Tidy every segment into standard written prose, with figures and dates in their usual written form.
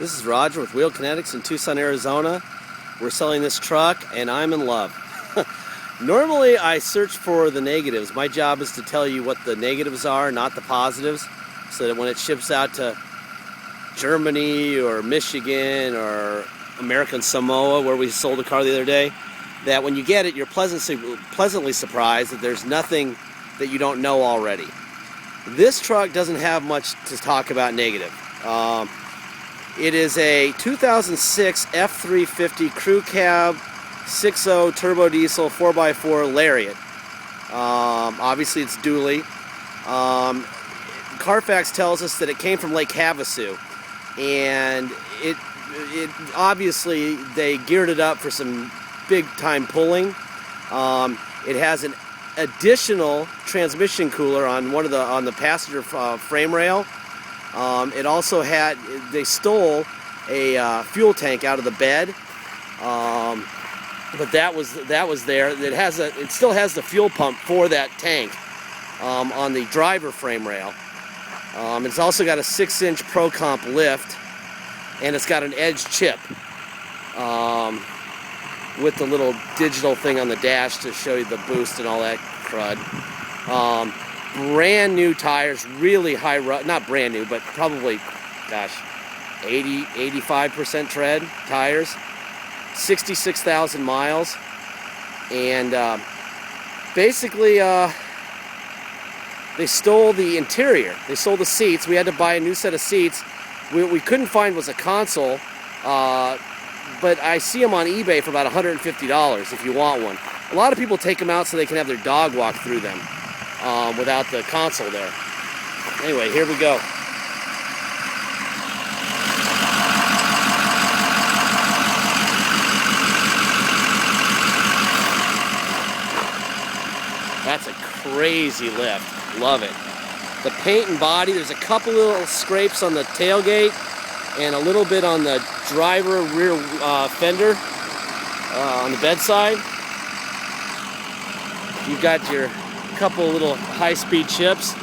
This is Roger with Wheel Kinetics in Tucson, Arizona. We're selling this truck and I'm in love. Normally I search for the negatives. My job is to tell you what the negatives are, not the positives, so that when it ships out to Germany or Michigan or American Samoa, where we sold a car the other day, that when you get it, you're pleasantly surprised that there's nothing that you don't know already. This truck doesn't have much to talk about negative. It is a 2006 F350 crew cab 6.0 turbo diesel 4x4 Lariat. Obviously it's dually. Carfax tells us that it came from Lake Havasu, and it obviously they geared it up for some big time pulling. It has an additional transmission cooler on on the passenger frame rail. It also had, they stole a fuel tank out of the bed, but that was there. It still has the fuel pump for that tank on the driver frame rail. It's also got a 6-inch Pro Comp lift, and it's got an edge chip with the little digital thing on the dash to show you the boost and all that crud. Brand new tires, really high, not brand new, but probably, gosh, 85% tread tires, 66,000 miles, and basically they stole the interior. They stole the seats. We had to buy a new set of seats. What we couldn't find was a console, but I see them on eBay for about $150 if you want one. A lot of people take them out so they can have their dog walk through them without the console there. Anyway, here we go. That's a crazy lift. Love it. The paint and body, there's a couple little scrapes on the tailgate and a little bit on the driver rear fender on the bedside. You've got your couple little high-speed chips.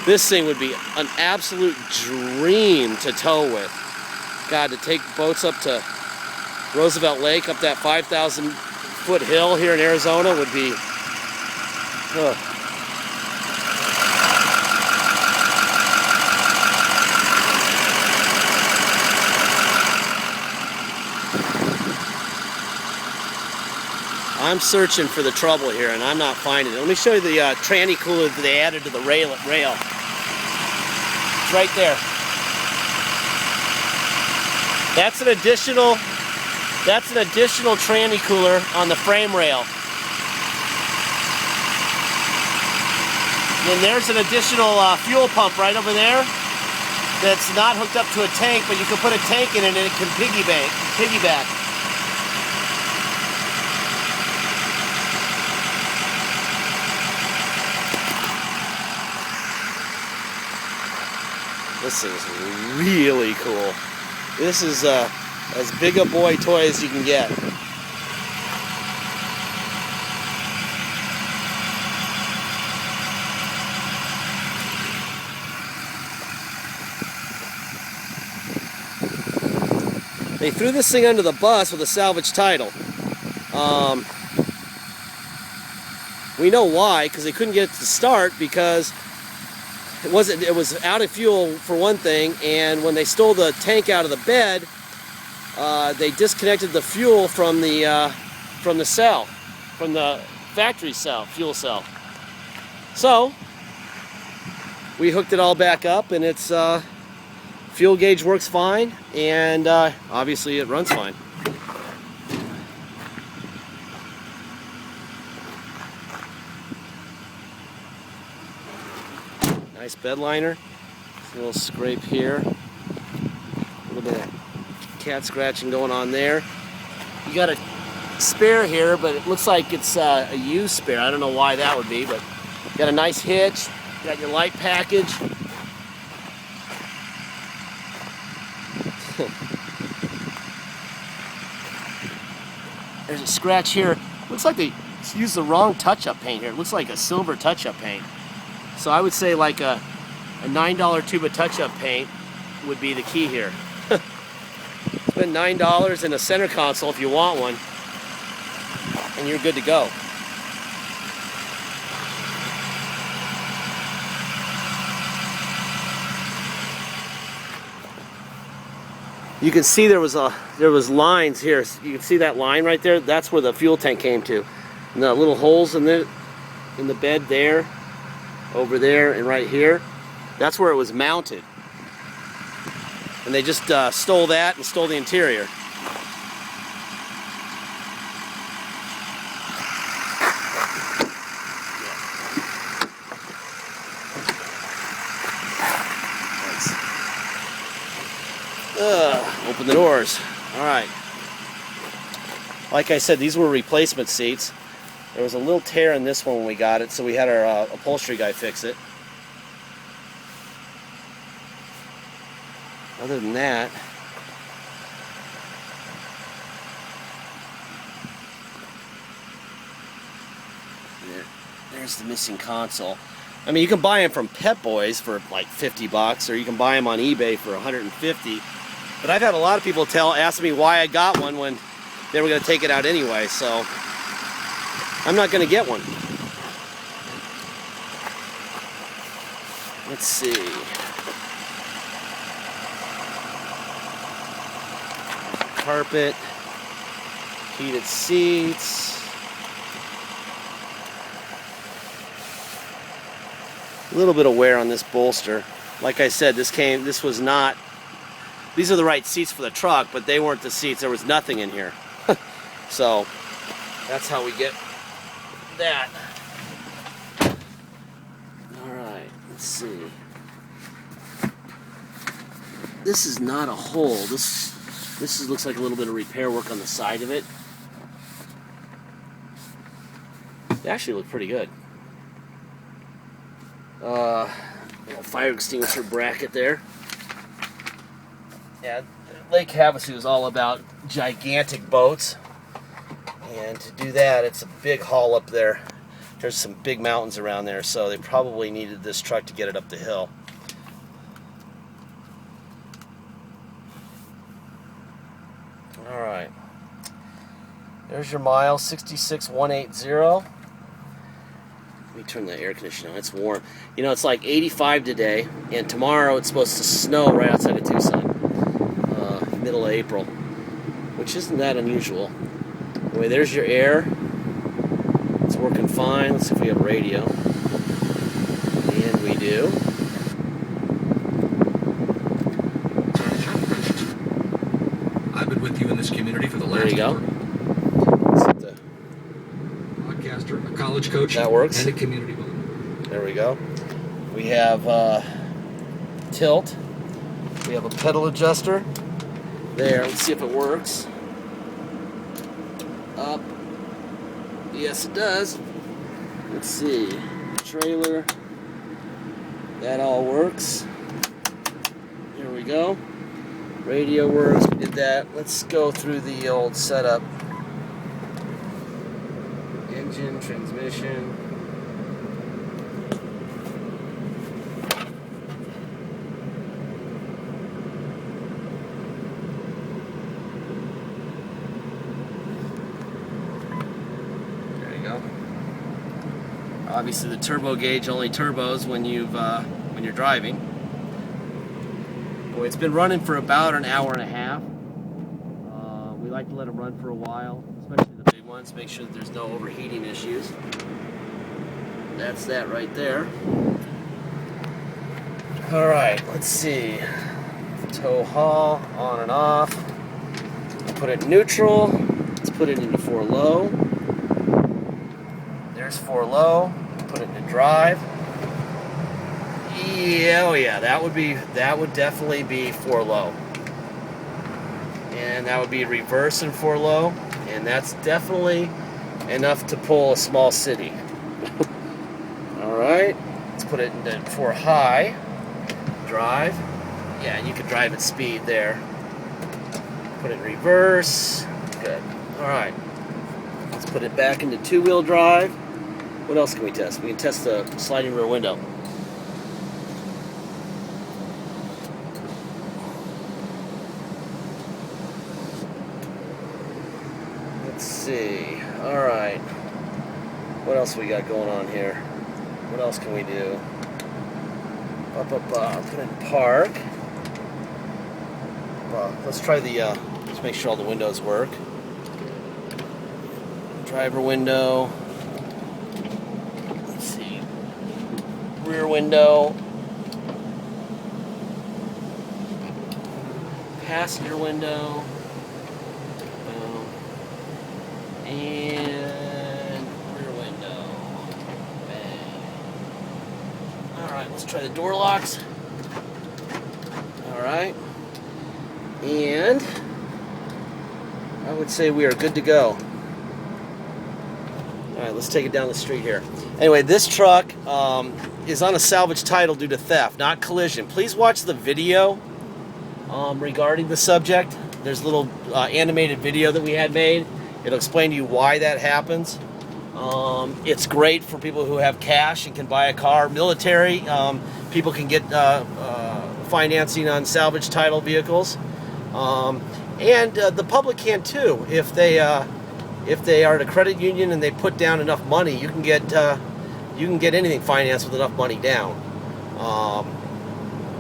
This thing would be an absolute dream to tow with. God, to take boats up to Roosevelt Lake, up that 5,000-foot hill here in Arizona would be... I'm searching for the trouble here, and I'm not finding it. Let me show you the tranny cooler that they added to the rail. It's right there. That's an additional tranny cooler on the frame rail. And then there's an additional fuel pump right over there that's not hooked up to a tank, but you can put a tank in it and it can piggyback. This is really cool. This is as big a boy toy as you can get. They threw this thing under the bus with a salvage title. We know why, because they couldn't get it to start because it was out of fuel for one thing, and when they stole the tank out of the bed, they disconnected the fuel from the cell, from the factory cell, fuel cell. So we hooked it all back up, and its fuel gauge works fine, and obviously it runs fine. Nice bed liner. A little scrape here. A little bit of cat scratching going on there. You got a spare here, but it looks like it's a used spare. I don't know why that would be, but you got a nice hitch. You got your light package. There's a scratch here. Looks like they used the wrong touch-up paint here. It looks like a silver touch-up paint. So I would say like a $9 tube of touch-up paint would be the key here. Spend $9 in a center console if you want one, and you're good to go. You can see there was lines here. You can see that line right there. That's where the fuel tank came to. And the little holes in the bed there, over there, and right here. That's where it was mounted. And they just stole that and stole the interior. Open the doors. Alright. Like I said, these were replacement seats. There was a little tear in this one when we got it, so we had our upholstery guy fix it. Other than that, there's the missing console. I mean, you can buy them from Pep Boys for like $50, or you can buy them on eBay for $150. But I've had a lot of people ask me why I got one when they were going to take it out anyway, so I'm not going to get one. Let's see. Carpet, heated seats. A little bit of wear on this bolster. Like I said, this was not, these are the right seats for the truck, but they weren't the seats. There was nothing in here. So that's how we get that. Alright, let's see. This is not a hole. This looks like a little bit of repair work on the side of it. They actually look pretty good. Little fire extinguisher bracket there. Yeah, Lake Havasu is all about gigantic boats, and to do that, it's a big haul up there. There's some big mountains around there, so they probably needed this truck to get it up the hill. Alright, there's your miles, 66,180. Let me turn the air conditioner on. It's warm. You know, it's like 85 today, and tomorrow it's supposed to snow right outside of Tucson. Middle of April, which isn't that unusual. Anyway, there's your air. It's working fine. Let's see if we have radio. And we do. I've been with you in this community for the last There you go. Podcaster, a college coach, that works. And a community builder. There we go. We have tilt. We have a pedal adjuster. There, let's see if it works. Up. Yes, it does. Let's see. Trailer. That all works. Here we go. Radio works. We did that. Let's go through the old setup. Engine, transmission. Obviously, the turbo gauge only turbos when you're driving. Boy, it's been running for about an hour and a half. We like to let them run for a while, especially the big ones. Make sure that there's no overheating issues. That's that right there. All right, let's see. Tow haul on and off. Put it in neutral. Let's put it into 4 low. There's 4 low. Put it in drive. Yeah, oh yeah, that would definitely be 4 low. And that would be reverse in 4 low, and that's definitely enough to pull a small city. All right, let's put it into 4 high. Drive. Yeah, and you can drive at speed there. Put it in reverse. Good. All right. Let's put it back into 2-wheel drive. What else can we test? We can test the sliding rear window. see. All right. What else we got going on here? What else can we do? Put in park. Let's try the, let's make sure all the windows work. Driver window. Let's see. Rear window. Passenger window. Boom. And rear window. Bang. Alright, let's try the door locks. Alright. And I would say we are good to go. Alright, let's take it down the street here. Anyway, this truck is on a salvage title due to theft, not collision. Please watch the video regarding the subject. There's a little animated video that we had made. It'll explain to you why that happens. It's great for people who have cash and can buy a car. Military, people can get financing on salvage title vehicles. And the public can too. If they are at a credit union and they put down enough money, you can get anything financed with enough money down.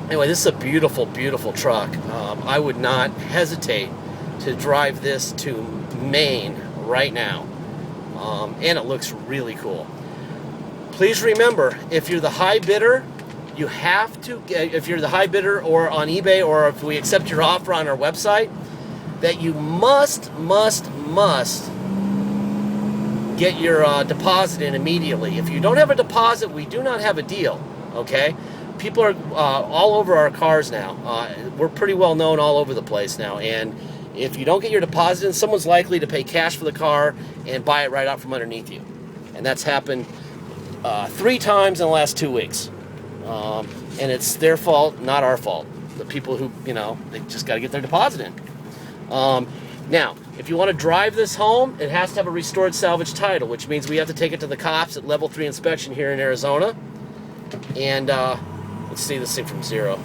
Anyway, this is a beautiful, beautiful truck. I would not hesitate to drive this to Maine right now. And it looks really cool. Please remember, if you're the high bidder, you have to, if you're the high bidder or on eBay, or if we accept your offer on our website, that you must get your deposit in immediately. If you don't have a deposit, we do not have a deal, okay? People are all over our cars now. We're pretty well known all over the place now, and if you don't get your deposit in, someone's likely to pay cash for the car and buy it right out from underneath you. And that's happened 3 times in the last 2 weeks. And it's their fault, not our fault. The people who, they just got to get their deposit in. Now, if you want to drive this home, it has to have a restored salvage title, which means we have to take it to the cops at level 3 inspection here in Arizona. And let's see this thing from zero.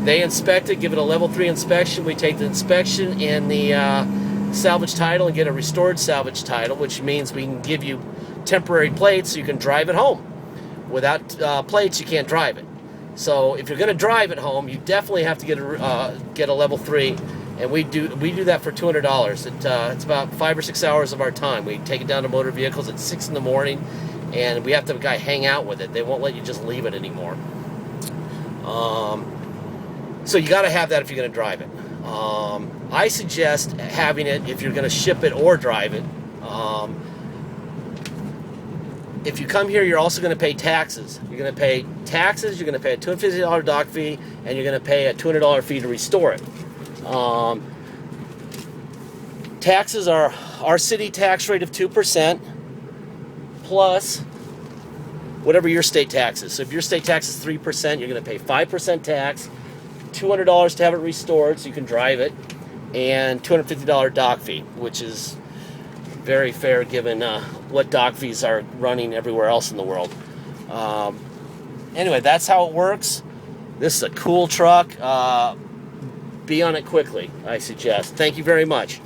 They inspect it, give it a level 3 inspection. We take the inspection and the salvage title and get a restored salvage title, which means we can give you temporary plates so you can drive it home. Without plates, you can't drive it. So if you're going to drive it home, you definitely have to get a level 3, and we do that for $200. It's about 5 or 6 hours of our time. We take it down to motor vehicles at 6 in the morning, and we have to have a guy hang out with it. They won't let you just leave it anymore. So you got to have that if you're going to drive it. I suggest having it if you're going to ship it or drive it. If you come here, you're also going to pay taxes. You're going to pay taxes, you're going to pay a $250 dock fee, and you're going to pay a $200 fee to restore it. Taxes are our city tax rate of 2% plus whatever your state tax is. So if your state tax is 3%, you're going to pay 5% tax, $200 to have it restored so you can drive it, and $250 dock fee, which is very fair given what dock fees are running everywhere else in the world. Anyway, that's how it works. This is a cool truck. Be on it quickly, I suggest. Thank you very much.